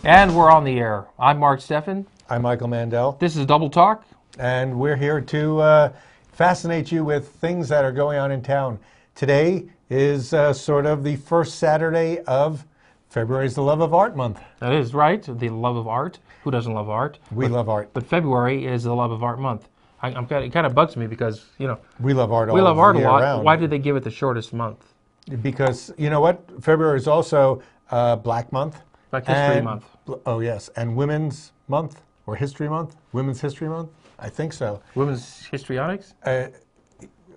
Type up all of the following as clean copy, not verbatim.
And we're on the air. I'm Mark Steffen. I'm Michael Mandel. This is Double Talk. And we're here to fascinate you with things that are going on in town. Today is sort of the first Saturday of February's the Love of Art Month. That is right, the love of art. Who doesn't love art? We love art. But February is the Love of Art Month. It kind of bugs me because, you know, we love art all we love art a lot. round. Why did they give it the shortest month? Because, you know what? February is also Black Month. Black History Month. Oh, yes. And Women's Month or History Month? Women's History Month? I think so. Women's Histrionics?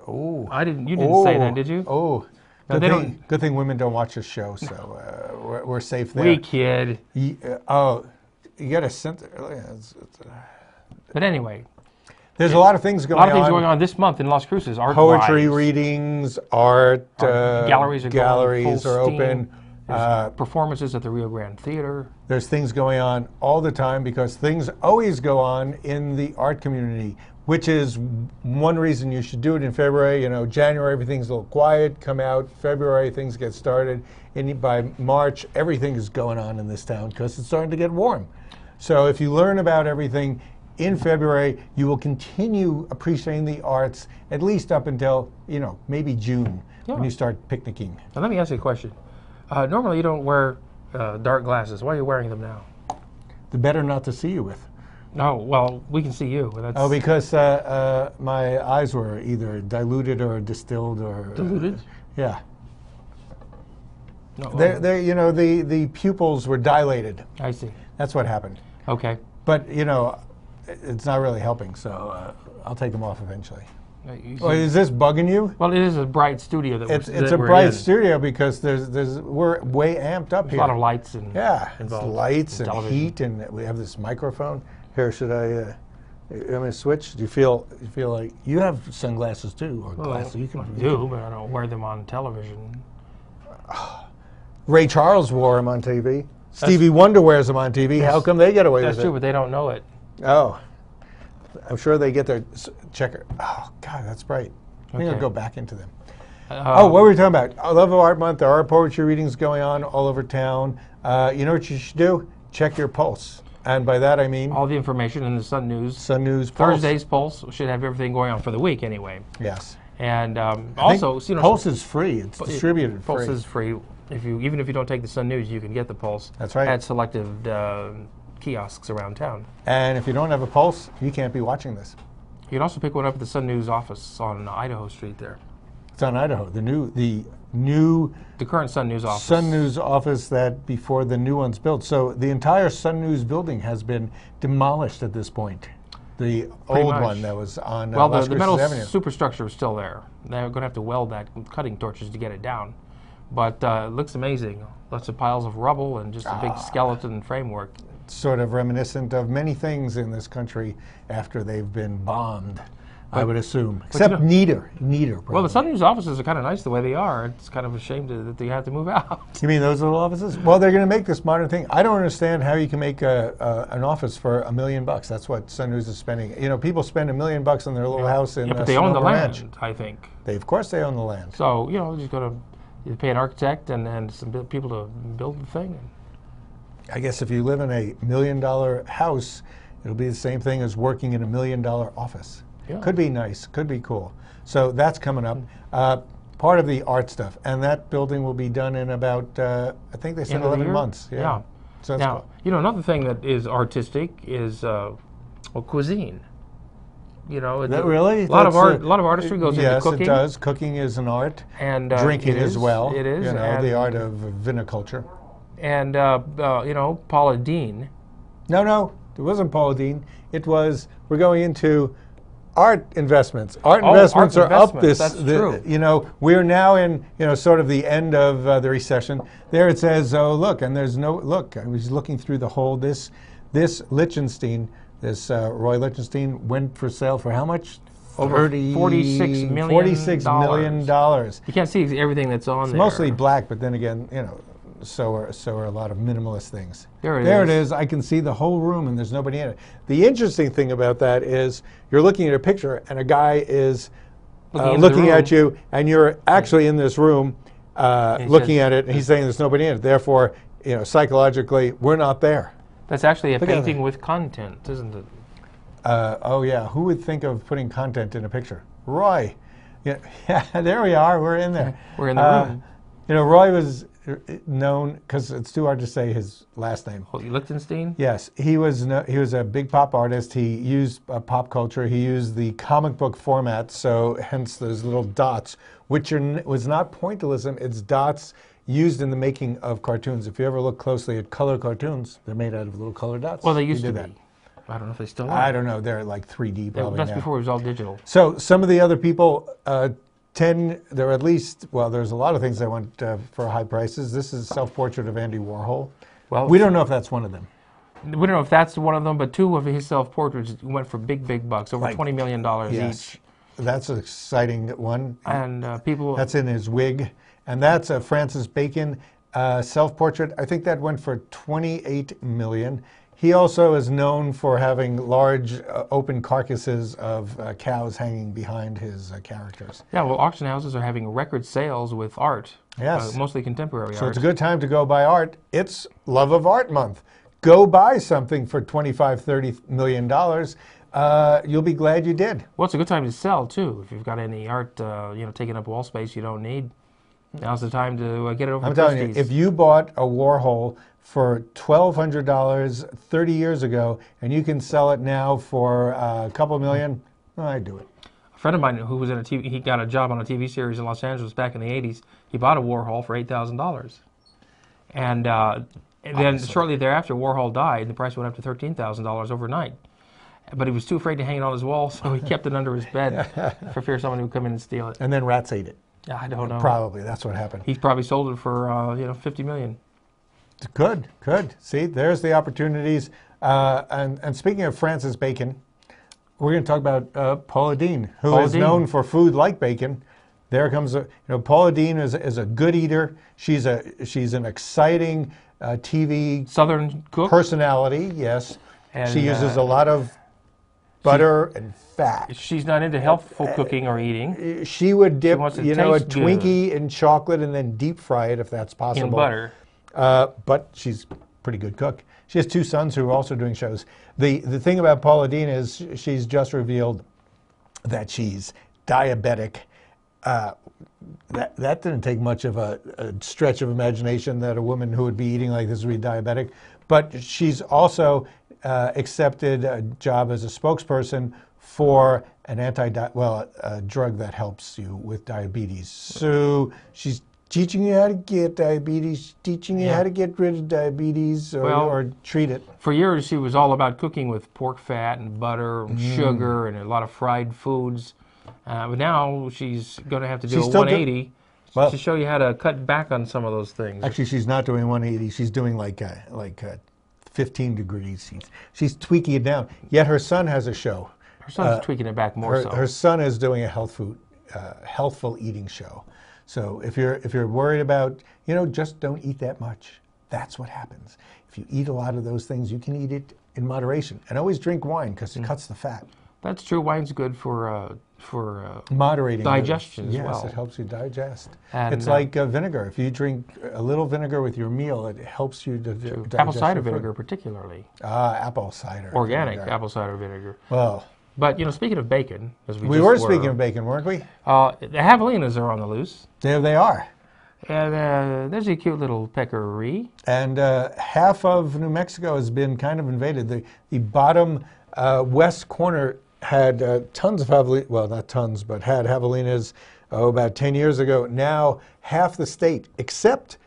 Oh. You didn't say that, did you? Oh. No, good thing women don't watch this show, so we're safe there. We kid. You got to censor. But anyway. There's a lot of things going on. A lot of things going on this month in Las Cruces. Art Poetry readings, art galleries are open. Performances at the Rio Grande Theater. There's things going on all the time because things always go on in the art community, which is one reason you should do it in February. You know, January, everything's a little quiet. Come out. February, things get started. And by March, everything is going on in this town because it's starting to get warm. So if you learn about everything in February, you will continue appreciating the arts at least up until, you know, maybe June when you start picnicking. Now let me ask you a question. Normally you don't wear dark glasses. Why are you wearing them now? The better not to see you with. No, well, we can see you. That's because my eyes were either diluted or distilled or... Diluted? Yeah. No, they're, you know, the pupils were dilated. I see. That's what happened. Okay. But, you know, it's not really helping, so I'll take them off eventually. Is this bugging you? Well, it is a bright studio that it's a bright studio because we're way amped up here. A lot of lights and lights and heat, and we have this microphone. Here, should I? I'm gonna switch. Do you feel like you have sunglasses too, or glasses? You do, but I don't wear them on television. Ray Charles wore them on TV. Stevie Wonder wears them on TV. How come they get away with it? That's true, but they don't know it. Oh. I'm sure they get their checker. Oh, God, that's bright. I think I'll go back into them. What were we talking about? I Love of Art Month. There are poetry readings going on all over town. You know what you should do? Check your pulse. And by that, I mean... all the information in the Sun News. Sun News Pulse. Thursday's Pulse should have everything going on for the week anyway. Yes. And also... you know, Pulse is free. It's distributed free. Pulse is free. Even if you don't take the Sun News, you can get the Pulse. That's right. At selective kiosks around town. And if you don't have a Pulse, you can't be watching this. You can also pick one up at the Sun News office on Idaho Street there. It's on Idaho. The current Sun News office. Sun News office that before the new one's built. So the entire Sun News building has been demolished at this point. The old one that was on Las the metal Avenue. Superstructure is still there. They're going to have to weld that with cutting torches to get it down. But it looks amazing. Lots of piles of rubble and just a big skeleton framework. Sort of reminiscent of many things in this country after they've been bombed, I would assume. Except neater. Well, the Sun News offices are kind of nice the way they are. It's kind of a shame that they have to move out. You mean those little offices? Well, they're going to make this modern thing. I don't understand how you can make an office for $1 million. That's what Sun News is spending. You know, people spend $1 million on their little house in but they own the land, Ranch. I think. Of course they own the land. So, you know, just got to pay an architect and some people to build the thing. I guess if you live in a $1 million house, it'll be the same thing as working in a $1 million office. Yeah. Could be nice, could be cool. So that's coming up. Part of the art stuff, and that building will be done in about, I think they said 11 months. Yeah. So that's now, cool. you know, another thing that is artistic is cuisine. You know, really? A lot of artistry goes into cooking. Yes, it does. Cooking is an art, and drinking as well. It is. You know, the art of viniculture. And you know, Paula Deen. No, it wasn't Paula Deen. It was, we're going into art investments. Art investments are up this. That's true. You know, we're now in, you know, sort of the end of the recession. There it says, oh look, and there's no look. I was looking through the whole this Lichtenstein, this Roy Lichtenstein went for sale for how much? Over $46 million. $46 million. You can't see everything that's on it's there. Mostly black, but then again, you know, so are a lot of minimalist things. There it is. I can see the whole room and there's nobody in it. The interesting thing about that is you're looking at a picture and a guy is looking at you and you're actually in this room looking at it and he's saying there's nobody in it. Therefore, you know, psychologically, we're not there. That's actually a Look at painting that. with content, isn't it? Oh yeah, who would think of putting content in a picture? Roy. Yeah, yeah, there we are. We're in there. We're in the room. You know, Roy was known because it's too hard to say his last name. Lichtenstein? Yes, he was a big pop artist. He used pop culture. He used the comic book format, so hence those little dots, which was not pointillism. It's dots used in the making of cartoons. If you ever look closely at color cartoons, they're made out of little color dots. Well, they He used to did be. I don't know if they still are. I don't know. They're like 3D probably That's now. before it was all digital. So some of the other people, there are at least, well, there's a lot of things that went for high prices. This is a self-portrait of Andy Warhol. Well, We don't know if that's one of them. we don't know if that's one of them, but two of his self-portraits went for big bucks, over Like, $20 million Yes, each. that's an exciting one. And people... That's in his wig. And that's a Francis Bacon self-portrait. I think that went for $28 million. He also is known for having large open carcasses of cows hanging behind his characters. Yeah, well, auction houses are having record sales with art. Yes. Mostly contemporary So art. it's a good time to go buy art. It's Love of Art Month. Go buy something for $25, $30 million. You'll be glad you did. Well, it's a good time to sell, too. If you've got any art, taking up wall space you don't need, now's the time to get it over I'm to telling you, Christie's. if you bought a Warhol for $1,200 30 years ago, and you can sell it now for a couple million, I'd do it. A friend of mine who was in a TV, he got a job on a TV series in Los Angeles back in the 80s. He bought a Warhol for $8,000. And then shortly thereafter, Warhol died, and the price went up to $13,000 overnight. But he was too afraid to hang it on his wall, so he kept it under his bed for fear someone would come in and steal it. And then rats ate it. I don't know. Probably, that's what happened. He probably sold it for $50 million. Good. See, there's the opportunities. And speaking of Francis Bacon, we're going to talk about Paula Deen, who is known for food like bacon. There comes Paula Deen is a good eater. She's an exciting TV Southern cook. personality. Yes, And, she uses a lot of butter and fat. She's not into healthful cooking or eating. She would dip, wants it a to taste good. Twinkie in chocolate and then deep fry it if that's possible. In butter. But she's a pretty good cook. She has two sons who are also doing shows. The thing about Paula Deen is she's just revealed that she's diabetic. That didn't take much of a stretch of imagination that a woman who would be eating like this would be diabetic. But she's also accepted a job as a spokesperson for an a drug that helps you with diabetes. So she's teaching you how to get diabetes, teaching you how to get rid of diabetes or treat it. For years, she was all about cooking with pork fat and butter and sugar and a lot of fried foods. But now she's going to have to do a 180 to show you how to cut back on some of those things. Actually, she's not doing 180. She's doing like 15 degrees. She's tweaking it down. Yet her son has a show. Her son's tweaking it back more so. Her son is doing a healthful eating show. So if you're worried about, just don't eat that much. That's what happens. If you eat a lot of those things, you can eat it in moderation. And always drink wine because it cuts the fat. That's true. Wine's good for moderating digestion as well. Yes, it helps you digest. And, it's like vinegar. If you drink a little vinegar with your meal, it helps you to digest apple cider your food. vinegar, particularly. Apple cider. Organic vinegar. apple cider vinegar. Well, but speaking of bacon, as we were speaking of bacon, weren't we? The javelinas are on the loose. There they are. And there's a cute little peccary. And half of New Mexico has been kind of invaded. The bottom west corner had tons of javelinas, well, not tons, but had javelinas about 10 years ago. Now half the state, except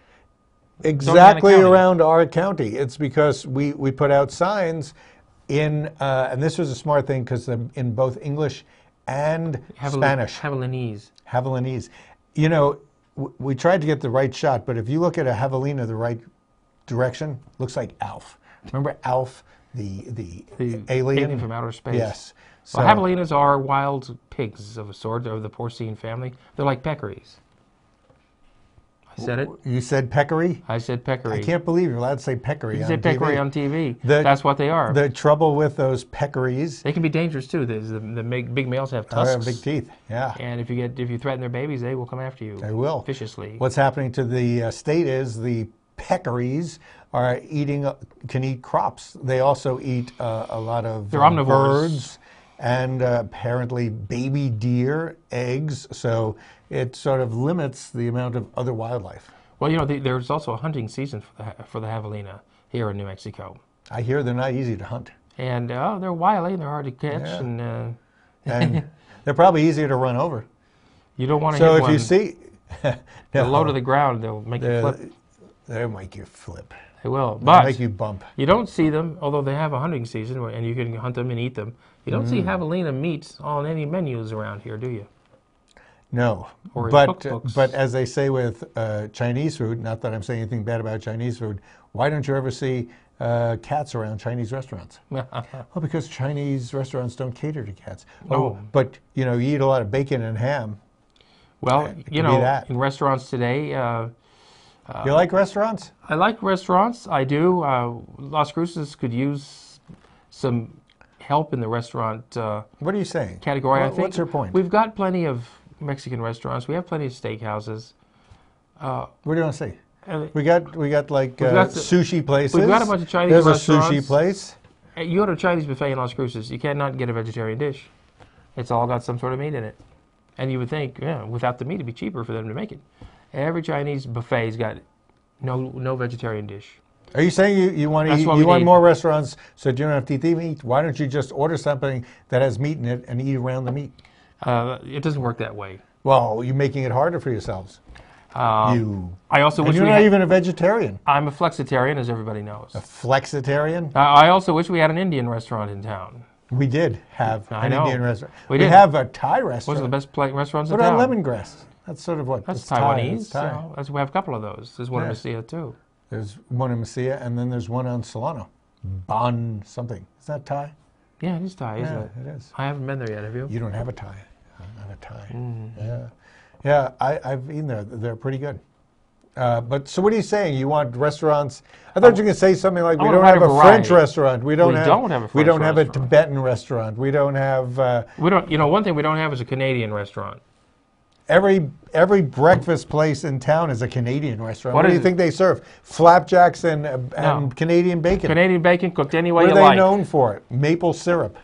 exactly around our county. It's because we put out signs in, and this was a smart thing because in both English and Spanish. Javelinese. We tried to get the right shot, but if you look at a javelina the right direction, looks like Alf. Remember Alf, the alien from outer space? Yes. So, well, javelinas are wild pigs of a sort, of the porcine family. They're like peccaries. I said it. You said peccary? I said peccary. I can't believe you're allowed to say peccary on TV. You said peccary on TV. That's what they are. The trouble with those peccaries. They can be dangerous too. The big males have tusks. They have big teeth. Yeah. And if you threaten their babies, they will come after you. They will viciously. What's happening to the state is the peccaries can eat crops. They also eat a lot of They're omnivores. birds and apparently baby deer, eggs. So it sort of limits the amount of other wildlife. Well, there's also a hunting season for the javelina here in New Mexico. I hear they're not easy to hunt. And they're wily and they're hard to catch. Yeah. And And they're probably easier to run over. you don't want to So hit if one you see... low to the ground, they'll make you flip. They'll make you flip. They will. They'll But make you bump. you don't see them, although they have a hunting season and you can hunt them and eat them. You don't see javelina meat on any menus around here, do you? No, Or in but cookbooks. but as they say with Chinese food, not that I'm saying anything bad about Chinese food, why don't you ever see cats around Chinese restaurants? Well, because Chinese restaurants don't cater to cats. No. But you eat a lot of bacon and ham. Well, It could be that. in restaurants today, You like restaurants? I like restaurants. I do. Las Cruces could use some help in the restaurant What are you saying? category, I think. What's your point? We've got plenty of Mexican restaurants. We have plenty of steakhouses. What do you want to say? Uh, We got like got sushi places. we've got a bunch of Chinese There's restaurants. a sushi place. You go to a Chinese buffet in Las Cruces, you cannot get a vegetarian dish. It's all got some sort of meat in it. And you would think, without the meat, it'd be cheaper for them to make it. Every Chinese buffet's got no vegetarian dish. Are you saying you want to That's eat, what you we want need. more restaurants so you don't have to eat the meat? Why don't you just order something that has meat in it and eat around the meat? It doesn't work that way. Well, you're making it harder for yourselves. You. I also And wish you're we not had, even a vegetarian. I'm a flexitarian, as everybody knows. A flexitarian? I also wish we had an Indian restaurant in town. We did have I an know. Indian restaurant. We We did. have a Thai Those are restaurant. the best restaurants in What about town. lemongrass? That's sort of what? That's It's Thai. Taiwanese. It's Thai. We have a couple of those. There's one in Yeah. Mesilla, too. There's one in Mesilla, and then there's one on Solano. Bon something. Is that Thai? Yeah, it is Thai, isn't Yeah, it? it is. I haven't been there yet, have you? You don't have a Thai. I don't have a Thai. Mm. Yeah. Yeah, I've eaten there. They're pretty good. But so what are you saying? You want restaurants? I thought you were going to say something like, I we wanna don't have have a a French variety. restaurant. We don't We have don't have a We French don't have a restaurant. Tibetan restaurant. We don't have We don't. One thing we don't have is a Canadian restaurant. every breakfast place in town is a Canadian restaurant. What What do is you it? think they serve? Flapjacks and No. Canadian bacon. Canadian bacon cooked any way What are you they like. known for? Maple syrup.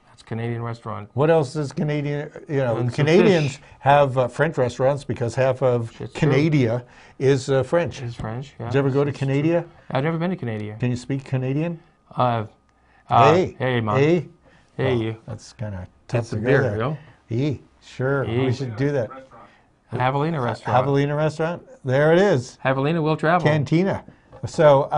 That's a Canadian restaurant. What else is Canadian? And some Canadians fish. have French restaurants because half of It's true. Canada is French. It's French. Yeah. Did you ever go to Canada? I've never been to Canada. Can you speak Canadian? Hey, man. Hey. Hey, Oh, you. that's kind of tough That's to the go beer, there. you know? Hey, sure. Hey. We should do that. Javelina restaurant. Javelina restaurant. There it is. Javelina will travel. Cantina. So,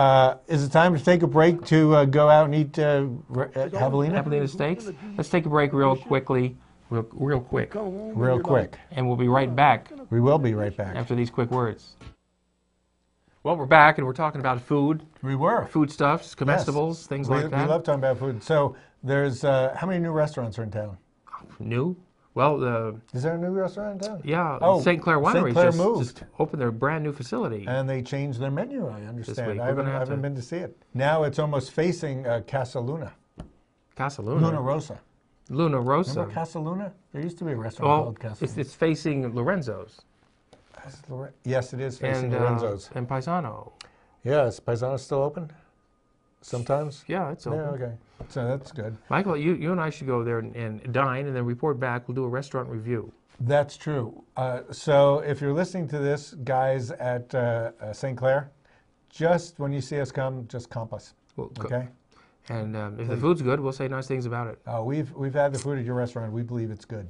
is it time to take a break to go out and eat javelina? Javelina steaks. Let's take a break real quickly, real quick, Real quick. and we'll be right back We will be right back. after these quick words. Well, we're back, and we're talking about food, We were. foodstuffs, comestibles, things We like that. love talking about food. So, there's how many new restaurants are in town? New? Well, Is there a new restaurant in town? yeah, Oh, St. Clair St. Winery Clair just moved. opened their brand new facility. And they changed their menu, I understand. week. I We're gonna have haven't to- been to see it. Now it's almost facing Casa Luna. Casa Luna Luna. Rosa. Luna Rosa. Remember Casa Luna? There used to be a restaurant Well, called Casa it's facing Lorenzo's Luna. Yes, it is facing and Lorenzo's. and Paisano. Yeah, is Paisano still open? Sometimes? Yeah, it's open. Yeah, okay. So that's good. Michael, you and I should go there and dine, and then report back. We'll do a restaurant review. That's true. So if you're listening to this, guys at St. Clair, just when you see us come, just comp us. We'll co- Okay? And if the food's good, we'll say nice things about it. We've had the food at your restaurant. We believe it's good.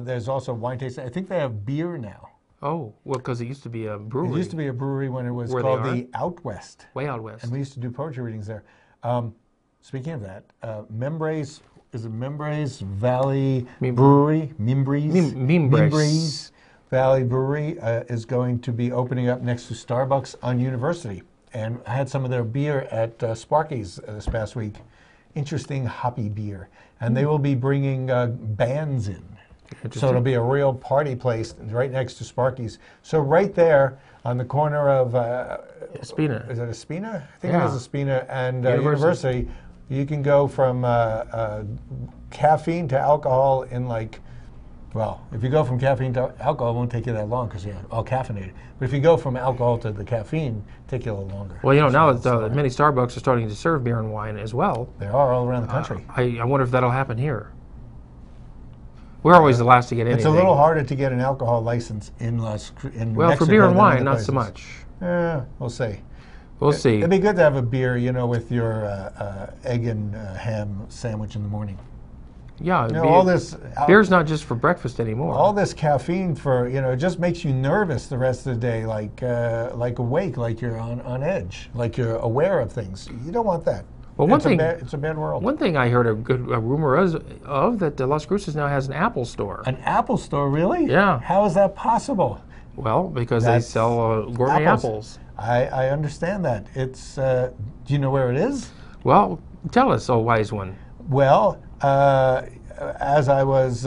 There's also wine tasting. I think they have beer now. Oh, well, because it used to be a brewery. It used to be a brewery when it was Where they called are? the Out West. way out west. And we used to do poetry readings there. Speaking of that, Membres, is it Membres Valley Brewery? Mimbres? Mimbres. Valley Brewery is going to be opening up next to Starbucks on University. And I had some of their beer at Sparky's this past week. Interesting hoppy beer. And they will be bringing bands in. So it'll be a real party place right next to Sparky's. So right there on the corner of, Espina. is it Espina? I think Yeah. it is Espina and University. University. You can go from caffeine to alcohol in like Well, if you go from caffeine to alcohol, it won't take you that long because you're all caffeinated. But if you go from alcohol to the caffeine, it take you a little longer. Well, you know, now So that many Starbucks are starting to serve beer and wine as well. they are all around the country. I wonder if that'll happen here. We're always the last to get anything. It's a little harder to get an alcohol license in New Well, Mexico for beer and than wine, other not places. so much. We'll see. We'll see. It'd be good to have a beer, you know, with your egg and ham sandwich in the morning. Yeah, You know, all this beer's not just for breakfast anymore. all this caffeine for, you know, it just makes you nervous the rest of the day, like awake, like you're on edge, like you're aware of things. You don't want that. Well, one It's a thing, bad- it's a bad world. one thing I heard a rumor of that Las Cruces now has an Apple store. An Apple store, really? Yeah. How is that possible? Well, because they That's sell gourmet apples. I understand that. It's. Do you know where it is? Well, tell us, oh wise one. Well, as I was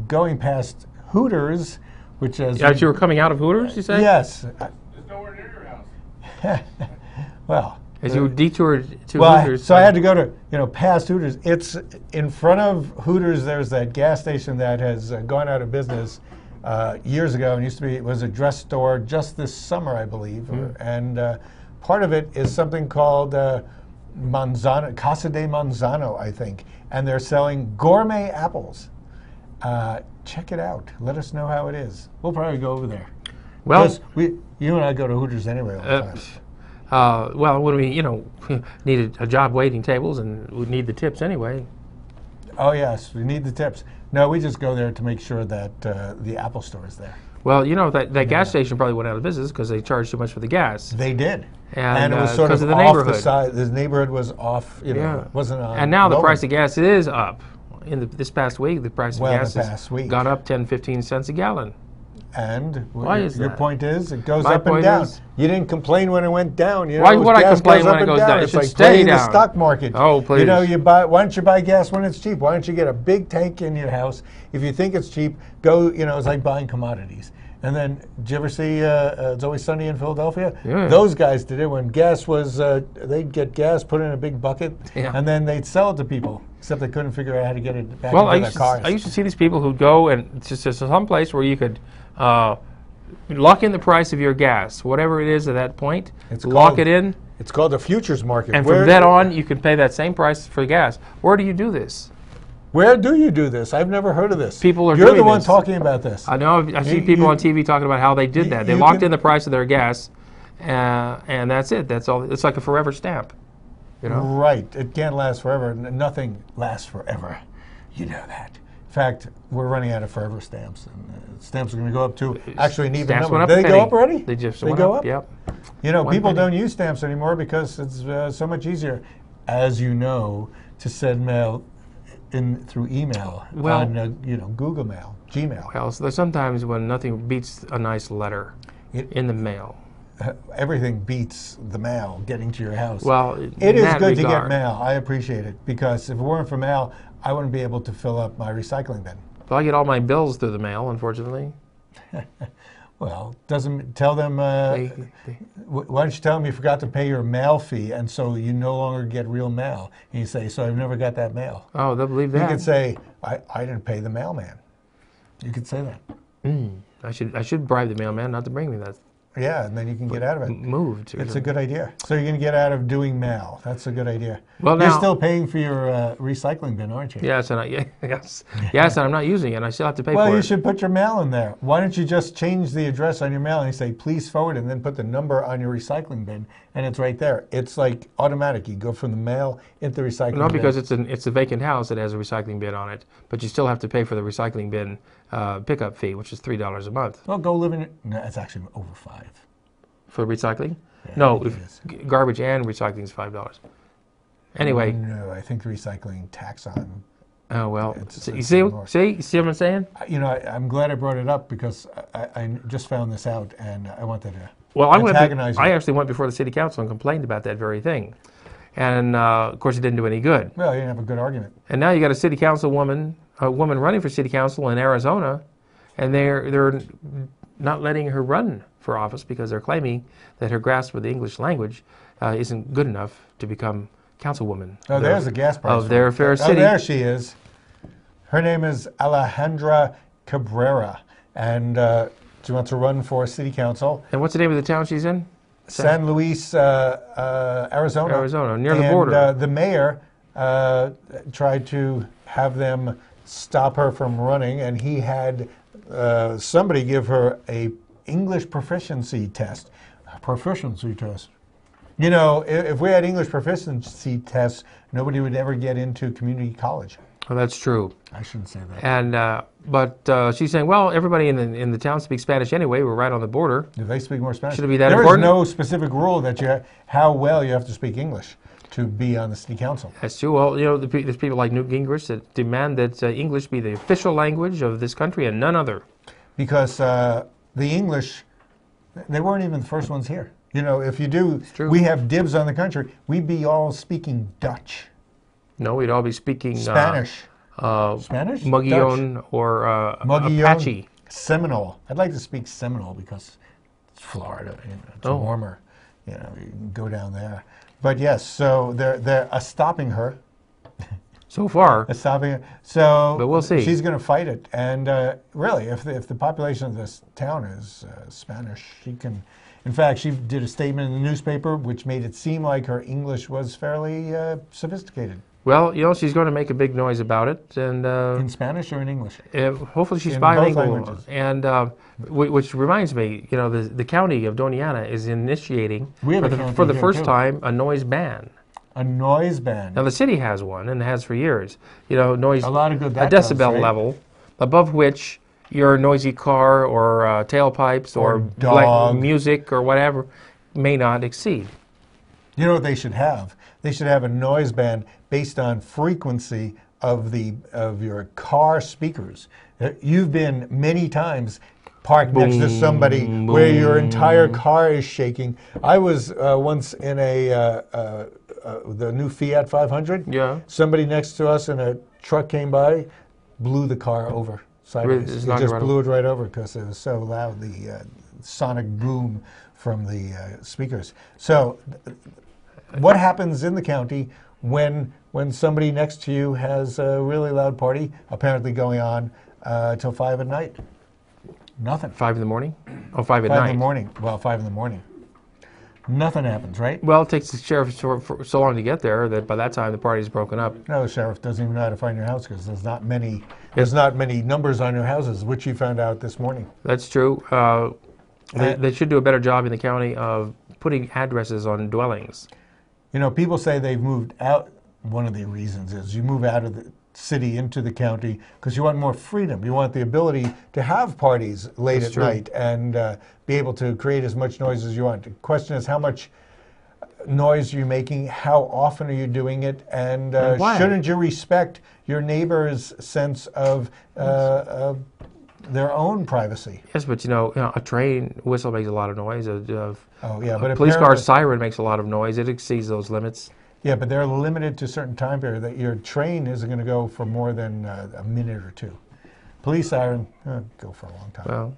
going past Hooters, which is As you were coming out of Hooters, you say? yes. There's nowhere near your house. Well. As you detoured to Well, Hooters. so I had to go to, you know, past Hooters. It's in front of Hooters. There's that gas station that has gone out of business years ago and it was a dress store just this summer, I believe. And part of it is something called Manzano, Casa de Manzano, I think. And they're selling gourmet apples. Check it out. Let us know how it is. We'll probably go over there. Well, 'Cause you and I go to Hooters anyway all the time. well, when we, needed a job waiting tables and we need the tips anyway. Oh yes, we need the tips. No, we just go there to make sure that the Apple store is there. Well, that gas station probably went out of business because they charged too much for the gas. They did, And, it was sort because of of the off the neighborhood. side. The neighborhood was off. You know, Yeah. it wasn't on. And now the low. price of gas is up. This past week, the price of Well, gas the has past week. gone up 10, 15 cents a gallon. And Why is your that? point is, it goes My up and point down. is- You didn't complain when it went down. You know, Why would I gas complain goes when up it and goes down. down? It It's should like stay playing the down. stock market. Oh, You know, please. why don't you buy gas when it's cheap? Why don't you get a big tank in your house? If you think it's cheap, go. You know, it's like buying commodities. And then, did you ever see It's Always Sunny in Philadelphia? Yeah. Those guys did it when gas was. They'd get gas, put it in a big bucket, Yeah. and then they'd sell it to people. Except they couldn't figure out how to get it back Well, into their cars. I used to see these people who'd go and just to some place where you could lock in the price of your gas, whatever it is at that point. It's lock called- it in, It's called the futures market. and Where- from then on, you can pay that same price for gas. Where do you do this? Where do you do this? I've never heard of this. People are You're doing the one this. talking about this. I know. I see You- people you- on TV talking about how they did that. They you locked can- in the price of their gas, and that's it. That's all. It's like a forever stamp. You know. Right. It can't last forever. Nothing lasts forever. You know that. In fact, we're running out of forever stamps, and stamps are going to go up to actually an even Stamps number. went up Did a they penny. go up already? They just They went go up. up. Yep. You know, One people penny. don't use stamps anymore because it's so much easier, as you know, to send mail through email Well- on Google Mail, Gmail. Well, so there's sometimes when nothing beats a nice letter It- in the mail. Everything beats the mail getting to your house. Well, It in is that good to get regard. mail. I appreciate it because if it weren't for mail, I wouldn't be able to fill up my recycling bin. Well, I get all my bills through the mail, unfortunately. Well, doesn't tell them. They- Why don't you tell them you forgot to pay your mail fee, and so you no longer get real mail? And you say, "So I've never got that mail." oh, they'll believe You that. could say, "I didn't pay the mailman." You could say that. I should bribe the mailman not to bring me that Yeah, and then you can get out of it. moved. or It's a something. good idea. So you're going to get out of doing mail. That's a good idea. Well, You're now- still paying for your recycling bin, aren't you? Yes, and yes, and I'm not using it. And I still have to pay Well, for you it. should put your mail in there. Why don't you just change the address on your mail and you say, please forward, and then put the number on your recycling bin, and it's right there. It's like automatic. You go from the mail into the recycling bin. No, because it's a vacant house that has a recycling bin on it, but you still have to pay for the recycling bin pickup fee, which is $3 a month Well, go live in it. No, it's actually over $5. for recycling. Yeah, I No, think it is. garbage and recycling is $5. Anyway, No, I think the recycling tax on. oh well. It's- So you it's see more. what I'm saying? You know, I'm glad I brought it up because I just found this out and I wanted to Well, antagonize you. I actually went before the city council and complained about that very thing, and of course it didn't do any good. Well, you didn't have a good argument. And now you got a city council woman, a woman running for city council in Arizona, and they're not letting her run for office because they're claiming that her grasp of the English language isn't good enough to become councilwoman. Oh, there's a gas price. of their fair city. Oh, there she is. Her name is Alejandra Cabrera, and she wants to run for city council. And what's the name of the town she's in? San Luis, Arizona. Arizona, near the And, border. the mayor tried to have them stop her from running, and he had somebody give her a English proficiency test. A proficiency test. You know, if we had English proficiency tests, nobody would ever get into community college. Oh, that's true. I shouldn't say that. And but she's saying, well, everybody in the town speaks Spanish anyway. We're right on the border. Do they speak more Spanish? Should it be that There important? is no specific rule that how well you have to speak English to be on the city council. That's true. Well, you know, there's people like Newt Gingrich that demand that English be the official language of this country and none other. Because the English, they weren't even the first ones here. You know, if you do, true. we have dibs on the country, we'd be all speaking Dutch, No, we'd all be speaking Spanish. Spanish, Dutch? Mogollon or Mogollon, Apache. Seminole. I'd like to speak Seminole because it's Florida. You know, it's Oh. warmer. You know, you can go down there. But yes, so they're stopping her. So far, Stopping her. So But we'll see. She's going to fight it. And really, if the population of this town is Spanish, she can. In fact, she did a statement in the newspaper which made it seem like her English was fairly sophisticated. well, you know, she's going to make a big noise about it, and In Spanish or in English? hopefully she's In both bilingual. languages. And which reminds me, you know, the county of Doña Ana is initiating We have for a the, county for the here, first too. time a noise ban. A noise ban. Now the city has one and has for years. You know, noise A lot of good a that does, decibel right? level above which your noisy car or tailpipes Or or dog. music or whatever may not exceed. You know what they should have? They should have a noise ban based on frequency of your car speakers. You've been many times parked next to somebody where your entire car is shaking. I was once in the new Fiat 500. Yeah. Somebody next to us in a truck came by, blew the car over sideways. It's He not just right blew it right over because it was so loud, the sonic boom from the speakers. So what happens in the county when somebody next to you has a really loud party, apparently going on till 5 at night? Nothing. 5 in the morning? Oh, 5 at 5 night. in the morning. Well, 5 in the morning. Nothing happens, right? Well, it takes the sheriff so long to get there that by that time the party's broken up. No, the sheriff doesn't even know how to find your house because there's not many numbers on your houses, which you found out this morning. That's true. They should do a better job in the county of putting addresses on dwellings. You know, people say they've moved out. One of the reasons is you move out of the city into the county because you want more freedom. You want the ability to have parties late That's at true. night and be able to create as much noise as you want. The question is how much noise are you making? How often are you doing it? And why? shouldn't you respect your neighbor's sense of their own privacy? Yes, but you know, a train whistle makes a lot of noise. Oh, yeah, but A police apparently- car siren makes a lot of noise. It exceeds those limits. Yeah, but they're limited to a certain time period. That your train isn't going to go for more than a minute or two. Police siren, go for a long time. Well,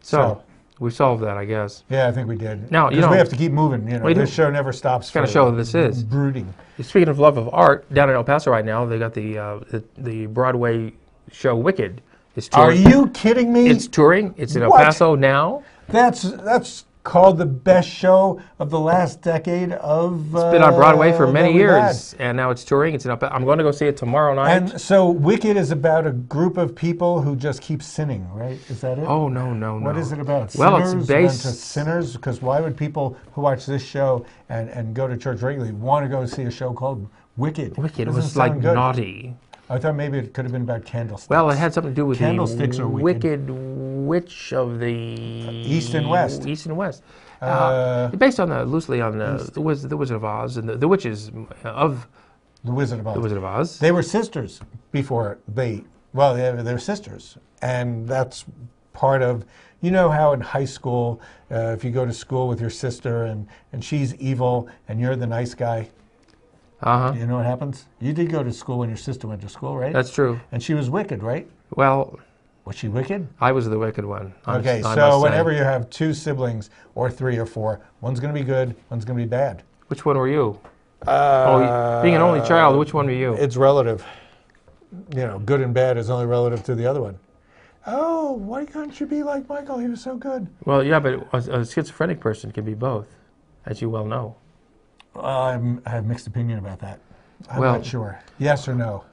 So- so we solved that, I guess. Yeah, I think we did. Now, you 'Cause we know- have to keep moving. You know, We do. this show never stops. Kinda for show that this is. brooding. Speaking of love of art, down in El Paso right now, they got the Broadway show Wicked. It's Are touring. you kidding me? It's touring. It's in El What? Paso now. That's called the best show of the last decade of. It's been on Broadway for that many we've had. years, and now it's touring. It's in El Paso. I'm going to go see it tomorrow night. And so Wicked is about a group of people who just keep sinning, right? Is that it? oh no! What is it about? Well, it's Sinners based- unto sinners? Because why would people who watch this show and go to church regularly want to go see a show called Wicked? Wicked. It Doesn't was like sound good. naughty. I thought maybe it could have been about candlesticks. Well, it had something to do with Candlesticks the are wicked. witch of the East and West. East and West. Based on loosely on the Wizard of Oz and the witches of The Wizard of Oz. the Wizard of Oz. They were sisters before they were sisters. And that's part of, you know how in high school, if you go to school with your sister and she's evil and you're the nice guy, you know what happens? You did go to school when your sister went to school, right? That's true. And she was wicked, right? Well, Was she wicked? I was the wicked one. Okay, I so must say. whenever you have two siblings, or 3 or 4, one's going to be good, one's going to be bad. Which one were you? Being an only child, which one were you? It's relative. You know, good and bad is only relative to the other one. Oh, why can't you be like Michael? He was so good. Well, yeah, but a schizophrenic person can be both, as you well know. I have mixed opinion about that. I'm Well- not sure. Yes or no?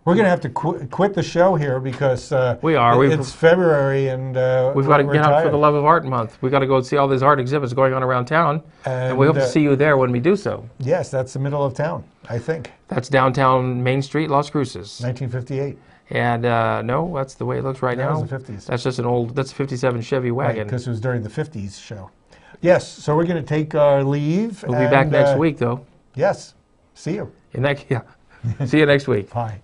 We're going to have to quit the show here because We are. it's February and We've got to we're get out for tired. the Love of Art month. We've got to go see all these art exhibits going on around town, and we hope to see you there when we do so. Yes, that's the middle of town, I think. That's downtown Main Street, Las Cruces. 1958. And no, that's the way it looks right That now. was the 50s. That's just that's a 57 Chevy wagon. Because it was during the 50s show. Yes, so we're going to take our leave. We'll be back next week, though. Yes, see you. Yeah. See you next week. Bye.